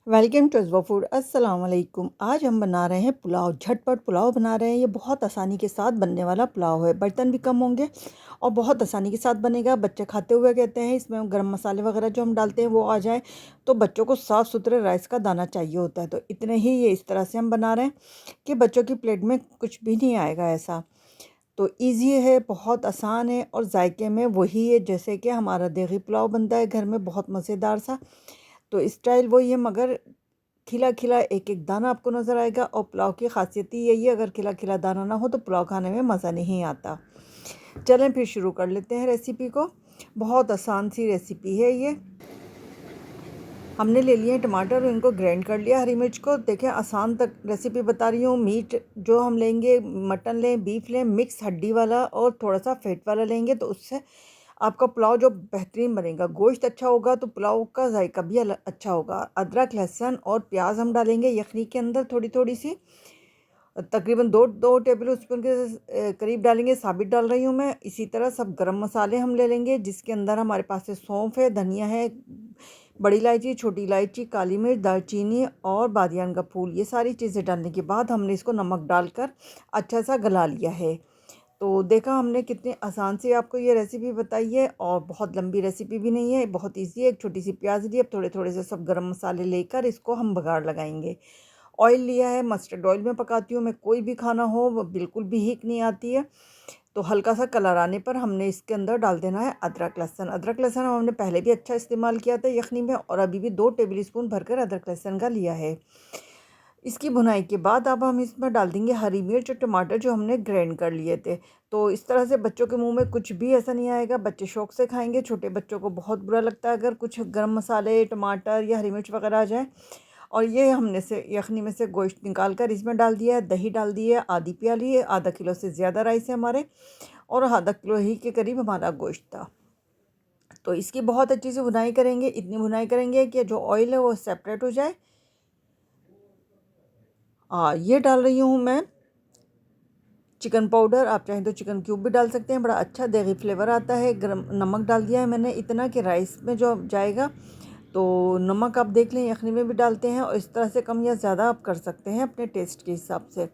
Welcome to अज़वा food. अस्सलाम वालेकुम। आज हम बना रहे हैं पुलाव, झटपट पुलाव बना रहे हैं। ये बहुत आसानी के साथ बनने वाला पुलाव है। बर्तन भी कम होंगे और बहुत आसानी के साथ बनेगा। बच्चे खाते हुए कहते हैं इसमें गरम मसाले वगैरह जो हम डालते हैं वो आ जाए। तो बच्चों को साफ़ सुथरे राइस का दाना चाहिए होता है। तो इतने ही ये इस तरह से हम बना रहे हैं कि बच्चों की प्लेट में कुछ भी नहीं आएगा ऐसा। तो ईज़ी है, बहुत आसान है और जायके में वही है जैसे कि हमारा देगी पुलाव बनता है घर में, बहुत मज़ेदार सा। तो स्टाइल वही है, मगर खिला खिला एक एक दाना आपको नज़र आएगा। और पुलाव की खासियत ही यही है, अगर खिला खिला दाना ना हो तो पुलाव खाने में मज़ा नहीं आता। चलें फिर शुरू कर लेते हैं रेसिपी को। बहुत आसान सी रेसिपी है ये। हमने ले लिए टमाटर और इनको ग्राइंड कर लिया। हरी मिर्च को देखें, आसान तक रेसिपी बता रही हूँ। मीट जो हम लेंगे, मटन लें, बीफ लें, मिक्स हड्डी वाला और थोड़ा सा फेट वाला लेंगे तो उससे आपका पुलाव जो बेहतरीन बनेगा। गोश्त अच्छा होगा तो पुलाव का जायका भी अच्छा होगा। अदरक, लहसुन और प्याज हम डालेंगे यखनी के अंदर थोड़ी थोड़ी सी, तकरीबन दो दो टेबल स्पून के करीब डालेंगे। साबित डाल रही हूँ मैं। इसी तरह सब गरम मसाले हम ले लेंगे, जिसके अंदर हमारे पास से सौंफ है, धनिया है, बड़ी इलायची, छोटी इलायची, काली मिर्च, दालचीनी और बादियान का फूल। ये सारी चीज़ें डालने के बाद हमने इसको नमक डालकर अच्छा सा गला लिया है। तो देखा हमने कितने आसान से आपको ये रेसिपी बताई है और बहुत लंबी रेसिपी भी नहीं है, बहुत इजी है। एक छोटी सी प्याज ली, अब थोड़े थोड़े से सब गरम मसाले लेकर इसको हम बघार लगाएंगे। ऑयल लिया है, मस्टर्ड ऑयल में पकाती हूँ मैं। कोई भी खाना हो वो बिल्कुल भी हीक नहीं आती है। तो हल्का सा कलर आने पर हमने इसके अंदर डाल देना है अदरक लहसुन। अदरक लहसुन हमने पहले भी अच्छा इस्तेमाल किया था यखनी में, और अभी भी 2 टेबल स्पून भरकर अदरक लहसुन का लिया है। इसकी भुनाई के बाद अब हम इसमें डाल देंगे हरी मिर्च और टमाटर जो हमने ग्राइंड कर लिए थे। तो इस तरह से बच्चों के मुंह में कुछ भी ऐसा नहीं आएगा, बच्चे शौक से खाएंगे। छोटे बच्चों को बहुत बुरा लगता है अगर कुछ गरम मसाले, टमाटर या हरी मिर्च वगैरह आ जाए। और ये हमने से यखनी में से गोश्त निकाल कर इसमें डाल दिया है। दही डाल दी है, आधी प्याली है। आधा किलो से ज़्यादा राइस है हमारे, और आधा किलो ही के करीब हमारा गोश्त था। तो इसकी बहुत अच्छी से भुनाई करेंगे। इतनी भुनाई करेंगे कि जो ऑयल है वो सेपरेट हो जाए। ये डाल रही हूँ मैं चिकन पाउडर। आप चाहें तो चिकन क्यूब भी डाल सकते हैं, बड़ा अच्छा देगी फ्लेवर आता है। गरम नमक डाल दिया है मैंने इतना कि राइस में जो जाएगा। तो नमक आप देख लें, यखनी में भी डालते हैं और इस तरह से कम या ज़्यादा आप कर सकते हैं अपने टेस्ट के हिसाब से।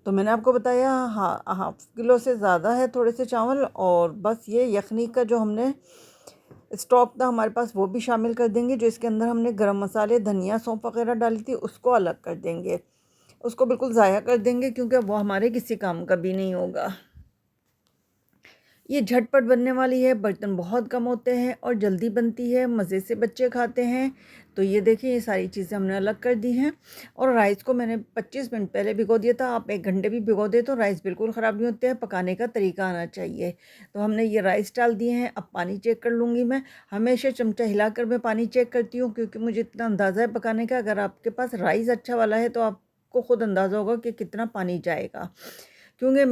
तो मैंने आपको बताया, हाँ, हाफ किलो से ज़्यादा है थोड़े से चावल। और बस ये यखनी का जो हमने स्टॉक था हमारे पास वो भी शामिल कर देंगे। जो इसके अंदर हमने गरम मसाले, धनिया, सौंफ वगैरह डाली थी उसको अलग कर देंगे। उसको बिल्कुल ज़ाया कर देंगे क्योंकि वो हमारे किसी काम का भी नहीं होगा। ये झटपट बनने वाली है, बर्तन बहुत कम होते हैं और जल्दी बनती है, मज़े से बच्चे खाते हैं। तो ये देखिए, ये सारी चीज़ें हमने अलग कर दी हैं। और राइस को मैंने 25 मिनट पहले भिगो दिया था। आप 1 घंटे भी भिगो दें तो राइस बिल्कुल ख़राब नहीं होते हैं। पकाने का तरीका आना चाहिए। तो हमने ये राइस डाल दिए हैं। अब पानी चेक कर लूँगी मैं। हमेशा चमचा हिलाकर मैं पानी चेक करती हूँ, क्योंकि मुझे इतना अंदाज़ा है पकाने का। अगर आपके पास राइस अच्छा वाला है तो आपको खुद अंदाज़ा होगा कि कितना पानी जाएगा, क्योंकि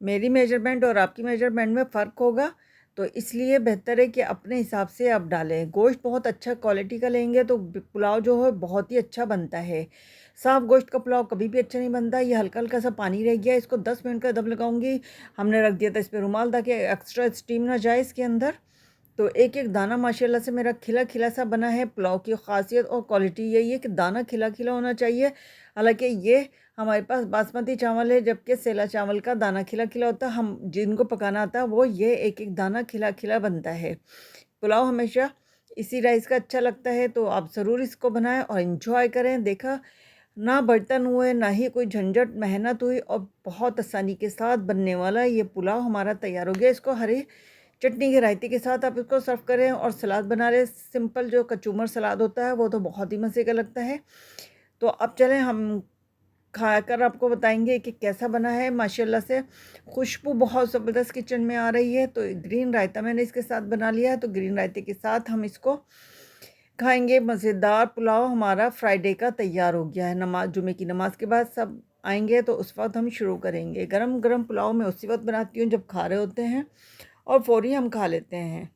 मेरी मेजरमेंट और आपकी मेजरमेंट में फ़र्क होगा। तो इसलिए बेहतर है कि अपने हिसाब से आप डालें। गोश्त बहुत अच्छा क्वालिटी का लेंगे तो पुलाव जो है बहुत ही अच्छा बनता है। साफ़ गोश्त का पुलाव कभी भी अच्छा नहीं बनता। ये हल्का हल्का सा पानी रह गया, इसको 10 मिनट का दम लगाऊंगी। हमने रख दिया था इस पर रुमाल ताकि एक्स्ट्रा स्टीम ना जाए इसके अंदर। तो एक एक दाना माशाल्लाह से मेरा खिला खिला सा बना है। पुलाव की ख़ासियत और क्वालिटी यही है कि दाना खिला खिला होना चाहिए। हालांकि ये हमारे पास बासमती चावल है, जबकि सेला चावल का दाना खिला खिला होता है। हम जिनको पकाना आता है वो ये एक एक दाना खिला खिला बनता है। पुलाव हमेशा इसी राइस का अच्छा लगता है। तो आप ज़रूर इसको बनाएं और इन्जॉय करें। देखा, ना बर्तन हुए, ना ही कोई झंझट मेहनत हुई, और बहुत आसानी के साथ बनने वाला ये पुलाव हमारा तैयार हो गया। इसको हरी चटनी के रायते के साथ आप इसको सर्व करें और सलाद बना लें। सिंपल जो कचूमर सलाद होता है वो तो बहुत ही मज़े का लगता है। तो अब चलें, हम खाकर आपको बताएंगे कि कैसा बना है। माशाल्लाह से खुशबू बहुत ज़बरदस्त किचन में आ रही है। तो ग्रीन रायता मैंने इसके साथ बना लिया है। तो ग्रीन रायते के साथ हम इसको खाएंगे। मज़ेदार पुलाव हमारा फ्राइडे का तैयार हो गया है। नमाज, जुमे की नमाज के बाद सब आएंगे तो उस वक्त हम शुरू करेंगे। गरम गरम पुलाव मैं उसी वक्त बनाती हूँ जब खा रहे होते हैं, और फ़ौरी हम खा लेते हैं।